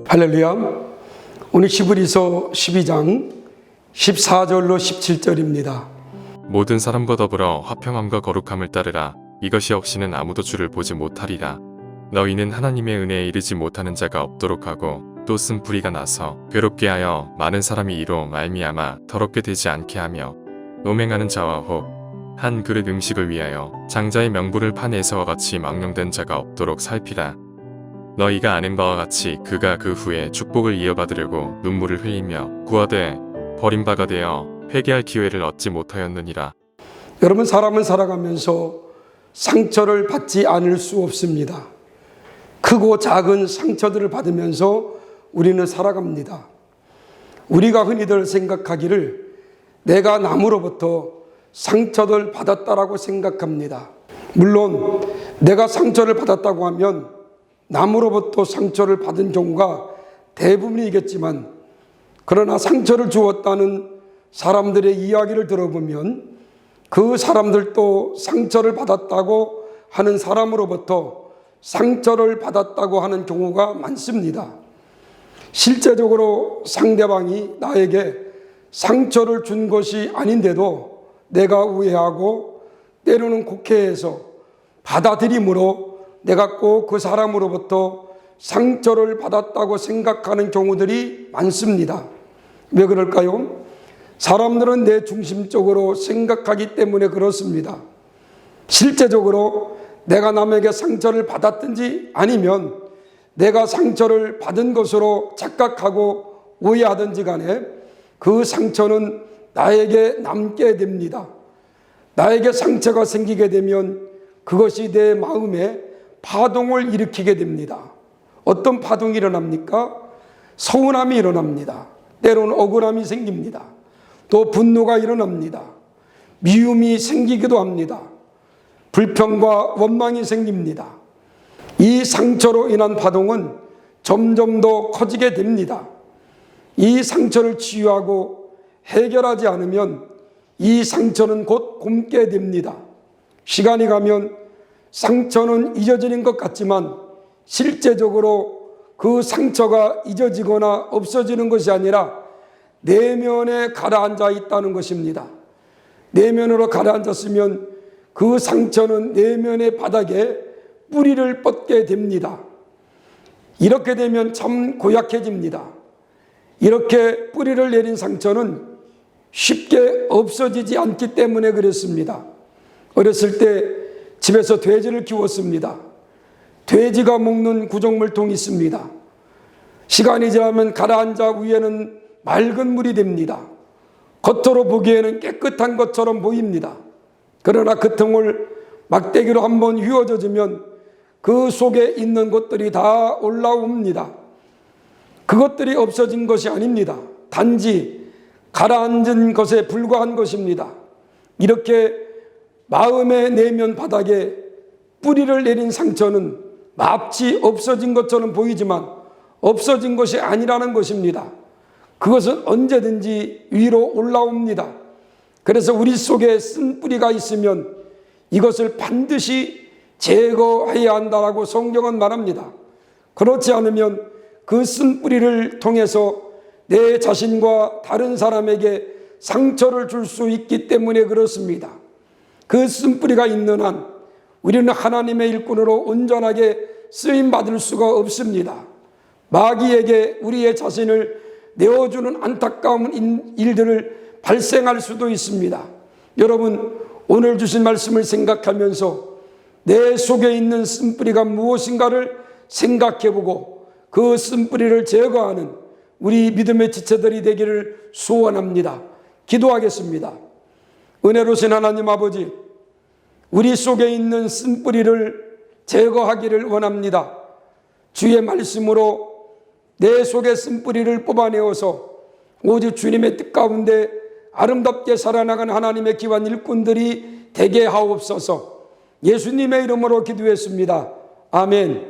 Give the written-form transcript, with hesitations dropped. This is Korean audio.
할렐루야. 오늘 히브리서 12장 14절로 17절입니다. 모든 사람과 더불어 화평함과 거룩함을 따르라. 이것이 없이는 아무도 주를 보지 못하리라. 너희는 하나님의 은혜에 이르지 못하는 자가 없도록 하고 또 쓴뿌리가 나서 괴롭게 하여 많은 사람이 이로 말미암아 더럽게 되지 않게 하며 음행하는 자와 혹 한 그릇 음식을 위하여 장자의 명분을 판 에서와 같이 망령된 자가 없도록 살피라. 너희가 아는 바와 같이 그가 그 후에 축복을 이어받으려고 눈물을 흘리며 구하되 버림바가 되어 회개할 기회를 얻지 못하였느니라. 여러분, 사람은 살아가면서 상처를 받지 않을 수 없습니다. 크고 작은 상처들을 받으면서 우리는 살아갑니다. 우리가 흔히들 생각하기를 내가 남으로부터 상처를 받았다라고 생각합니다. 물론 내가 상처를 받았다고 하면 남으로부터 상처를 받은 경우가 대부분이겠지만, 그러나 상처를 주었다는 사람들의 이야기를 들어보면 그 사람들도 상처를 받았다고 하는 사람으로부터 상처를 받았다고 하는 경우가 많습니다. 실제적으로 상대방이 나에게 상처를 준 것이 아닌데도 내가 우회하고 때로는 곡해해서 받아들임으로 내가 꼭 그 사람으로부터 상처를 받았다고 생각하는 경우들이 많습니다. 왜 그럴까요? 사람들은 내 중심적으로 생각하기 때문에 그렇습니다. 실제적으로 내가 남에게 상처를 받았든지 아니면 내가 상처를 받은 것으로 착각하고 오해하든지 간에 그 상처는 나에게 남게 됩니다. 나에게 상처가 생기게 되면 그것이 내 마음에 파동을 일으키게 됩니다. 어떤 파동이 일어납니까? 서운함이 일어납니다. 때로는 억울함이 생깁니다. 또 분노가 일어납니다. 미움이 생기기도 합니다. 불평과 원망이 생깁니다. 이 상처로 인한 파동은 점점 더 커지게 됩니다. 이 상처를 치유하고 해결하지 않으면 이 상처는 곧 곪게 됩니다. 시간이 가면 상처는 잊어지는 것 같지만 실제적으로 그 상처가 잊어지거나 없어지는 것이 아니라 내면에 가라앉아 있다는 것입니다. 내면으로 가라앉았으면 그 상처는 내면의 바닥에 뿌리를 뻗게 됩니다. 이렇게 되면 참 고약해집니다. 이렇게 뿌리를 내린 상처는 쉽게 없어지지 않기 때문에 그렇습니다. 어렸을 때 집에서 돼지를 키웠습니다. 돼지가 먹는 구정물통이 있습니다. 시간이 지나면 가라앉아 위에는 맑은 물이 됩니다. 겉으로 보기에는 깨끗한 것처럼 보입니다. 그러나 그 통을 막대기로 한번 휘어져주면 그 속에 있는 것들이 다 올라옵니다. 그것들이 없어진 것이 아닙니다. 단지 가라앉은 것에 불과한 것입니다. 이렇게 마음의 내면 바닥에 뿌리를 내린 상처는 마치 없어진 것처럼 보이지만 없어진 것이 아니라는 것입니다. 그것은 언제든지 위로 올라옵니다. 그래서 우리 속에 쓴 뿌리가 있으면 이것을 반드시 제거해야 한다라고 성경은 말합니다. 그렇지 않으면 그 쓴 뿌리를 통해서 내 자신과 다른 사람에게 상처를 줄 수 있기 때문에 그렇습니다. 그 쓴뿌리가 있는 한 우리는 하나님의 일꾼으로 온전하게 쓰임받을 수가 없습니다. 마귀에게 우리의 자신을 내어주는 안타까운 일들을 발생할 수도 있습니다. 여러분, 오늘 주신 말씀을 생각하면서 내 속에 있는 쓴뿌리가 무엇인가를 생각해보고 그 쓴뿌리를 제거하는 우리 믿음의 지체들이 되기를 소원합니다. 기도하겠습니다. 은혜로우신 하나님 아버지, 우리 속에 있는 쓴뿌리를 제거하기를 원합니다. 주의 말씀으로 내 속의 쓴뿌리를 뽑아내어서 오직 주님의 뜻 가운데 아름답게 살아나간 하나님의 귀한 일꾼들이 되게 하옵소서. 예수님의 이름으로 기도했습니다. 아멘.